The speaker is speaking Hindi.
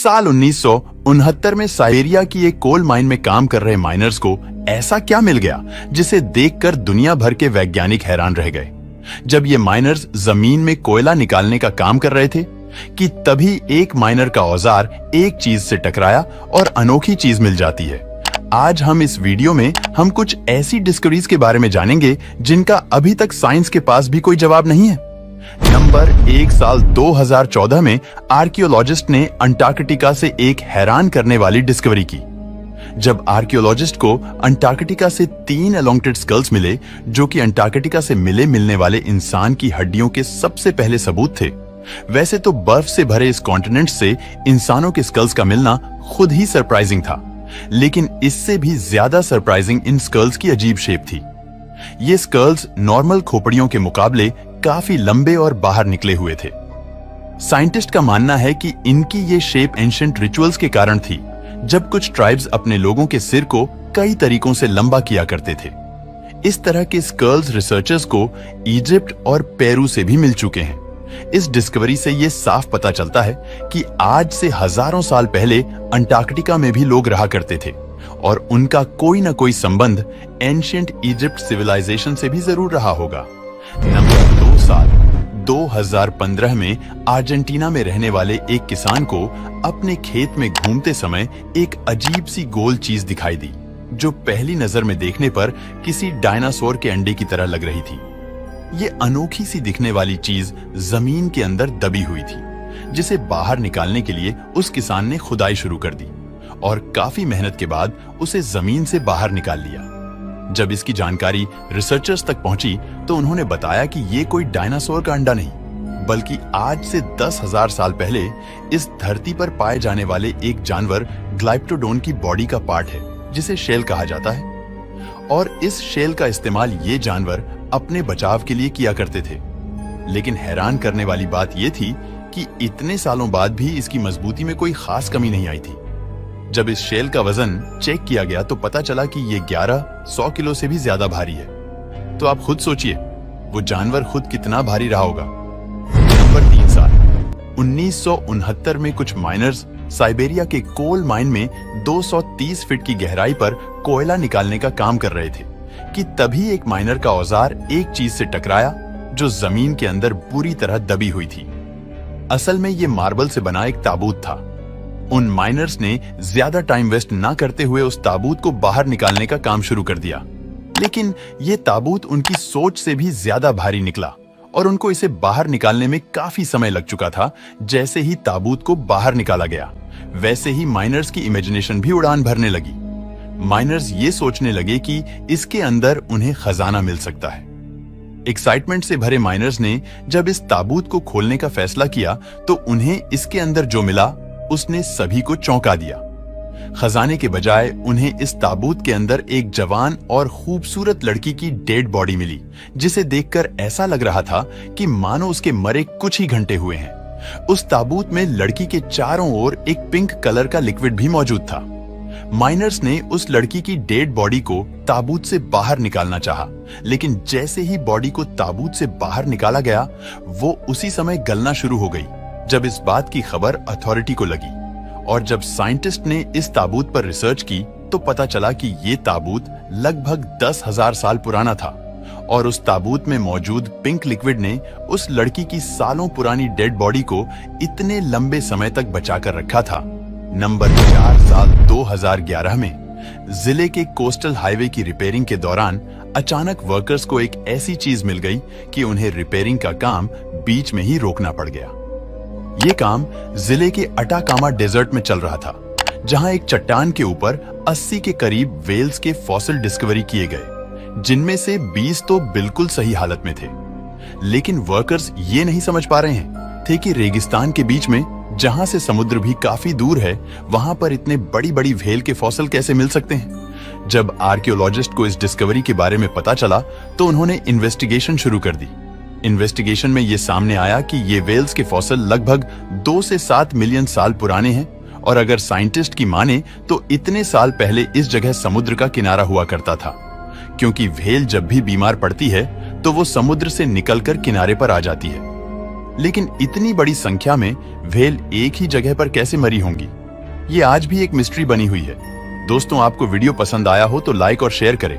साल 1969 में साइबेरिया की एक कोल माइन में काम कर रहे माइनर्स को ऐसा क्या मिल गया जिसे देखकर दुनिया भर के वैज्ञानिक हैरान रह गए। जब ये माइनर्स जमीन में कोयला निकालने का काम कर रहे थे कि तभी एक माइनर का औजार एक चीज से टकराया और अनोखी चीज मिल जाती है। आज हम इस वीडियो में हम कुछ ऐसी डिस्कवरीज के बारे में जानेंगे जिनका अभी तक साइंस के पास भी कोई जवाब नहीं है। नंबर 1, साल 2014 में आर्कियोलॉजिस्ट ने अंटार्कटिका से एक हैरान करने वाली डिस्कवरी की। जब आर्कियोलॉजिस्ट को अंटार्कटिका से 3 एलोंगेटेड स्कल्स मिले जो कि अंटार्कटिका से मिलने वाले इंसान की हड्डियों के सबसे पहले सबूत थे। वैसे तो बर्फ से भरे इस कॉन्टिनेंट से इंसानों के स्कल्स का मिलना खुद ही सरप्राइजिंग था, लेकिन इससे भी ज्यादा सरप्राइजिंग इन स्कल्स की अजीब शेप थी। ये स्कल्स नॉर्मल खोपड़ियों के मुकाबले काफी लंबे और बाहर निकले हुए थे। साइंटिस्ट का मानना है कि इनकी ये शेप एंशिएंट रिचुअल्स के कारण थी, जब कुछ ट्राइब्स अपने लोगों के सिर को कई तरीकों से लंबा किया करते थे। इस तरह के स्कल्स रिसर्चर्स को इजिप्ट और पेरू से भी मिल चुके हैं। इस डिस्कवरी से ये साफ पता चलता है कि आज से हजारों साल पहले अंटार्कटिका में भी लोग रहा करते थे और उनका कोई ना कोई संबंध एंशिएंट इजिप्ट सिविलाइजेशन से भी जरूर रहा होगा। नंबर 2, साल 2015 में अर्जेंटीना में रहने वाले एक किसान को अपने खेत में घूमते समय एक अजीब सी गोल चीज दिखाई दी, जो पहली नजर में देखने पर किसी डायनासोर के अंडे की तरह लग रही थी। ये अनोखी सी दिखने वाली चीज जमीन के अंदर दबी हुई थी, जिसे बाहर निकालने के लिए उस किसान ने खुदाई शुरू कर दी और काफी मेहनत के बाद उसे जमीन से बाहर निकाल लिया। जब इसकी जानकारी रिसर्चर्स तक पहुंची तो उन्होंने बताया कि ये कोई डायनासोर का अंडा नहीं, बल्कि आज से 10,000 साल पहले इस धरती पर पाए जाने वाले एक जानवर ग्लाइप्टोडोन की बॉडी का पार्ट है, जिसे शेल कहा जाता है। और इस शेल का इस्तेमाल ये जानवर अपने बचाव के लिए किया करते थे। लेकिन हैरान करने वाली बात यह थी कि इतने सालों बाद भी इसकी मजबूती में कोई खास कमी नहीं आई थी। जब इस शेल का वजन चेक किया गया तो पता चला कि ये 1100 किलो से भी ज्यादा भारी है। तो आप खुद सोचिए वो जानवर खुद कितना भारी रहा होगा। नंबर 3, साल 1969 में कुछ माइनर्स साइबेरिया के कोल माइन में 230 फीट की गहराई पर कोयला निकालने का काम कर रहे थे कि तभी एक माइनर का औजार एक चीज से टकराया जो जमीन के अंदर बुरी तरह दबी हुई थी। असल में ये मार्बल से बना एक ताबूत था। उन माइनर्स ने ज्यादा टाइम वेस्ट ना करते हुए उस ताबूत को बाहर निकालने का काम शुरू कर दिया, लेकिन ये ताबूत उनकी सोच से भी ज्यादा भारी निकला और उनको इसे बाहर निकालने में काफी समय लग चुका था। जैसे ही ताबूत को बाहर निकाला गया, वैसे ही माइनर्स की इमेजिनेशन भी उड़ान भरने लगी। माइनर्स ये सोचने लगे कि इसके अंदर उन्हें खजाना मिल सकता है। एक्साइटमेंट से भरे माइनर्स ने जब इस ताबूत को खोलने का फैसला किया तो उन्हें इसके अंदर जो मिला उसने सभी को चौंका दिया। खजाने के बजाय उन्हें इस ताबूत के अंदर एक जवान और खूबसूरत लड़की की डेड बॉडी मिली, जिसे देखकर ऐसा लग रहा था कि मानो उसके मरे कुछ ही घंटे हुए हैं। उस ताबूत में लड़की के चारों ओर एक पिंक कलर का लिक्विड भी मौजूद था। माइनर्स ने उस लड़की की डेड बॉडी को ताबूत से बाहर निकालना चाहा, लेकिन जैसे ही बॉडी को ताबूत से बाहर निकाला गया, वो उसी समय गलना शुरू हो गई। जब इस बात की खबर अथॉरिटी को लगी और जब साइंटिस्ट ने इस ताबूत पर रिसर्च की तो पता चला कि ये ताबूत लगभग 10,000 साल पुराना था और उस ताबूत में मौजूद पिंक लिक्विड ने उस लड़की की सालों पुरानी डेड बॉडी को इतने लंबे समय तक बचा कर रखा था। नंबर 4, साल 2011 में जिले के कोस्टल हाईवे की रिपेयरिंग के दौरान अचानक वर्कर्स को एक ऐसी चीज मिल गई कि उन्हें रिपेयरिंग का काम बीच में ही रोकना पड़ गया। ये काम जिले के अटाकामा डेजर्ट में चल रहा था, जहां एक चट्टान के ऊपर 80 के करीब वेल्स के फॉसिल डिस्कवरी किए गए, जिनमें से 20 तो बिल्कुल सही हालत में थे। लेकिन वर्कर्स ये नहीं समझ पा रहे थे कि रेगिस्तान के बीच में, जहां से समुद्र भी काफी दूर है, वहां पर इतने बड़ी बड़ी व्हेल के फॉसिल कैसे मिल सकते हैं। जब आर्कियोलॉजिस्ट को इस डिस्कवरी के बारे में पता चला तो उन्होंने इन्वेस्टिगेशन शुरू कर दी। इन्वेस्टिगेशन में यह सामने आया कि ये वेल्स के फॉसिल लगभग 2 से 7 मिलियन साल पुराने हैं और अगर साइंटिस्ट की माने तो इतने साल पहले इस जगह समुद्र का किनारा हुआ करता था, क्योंकि व्हेल जब भी बीमार पड़ती है तो वो समुद्र से निकलकर किनारे पर आ जाती है। लेकिन इतनी बड़ी संख्या में व्हेल एक ही जगह पर कैसे मरी होंगी, ये आज भी एक मिस्ट्री बनी हुई है। दोस्तों, आपको वीडियो पसंद आया हो तो लाइक और शेयर करें।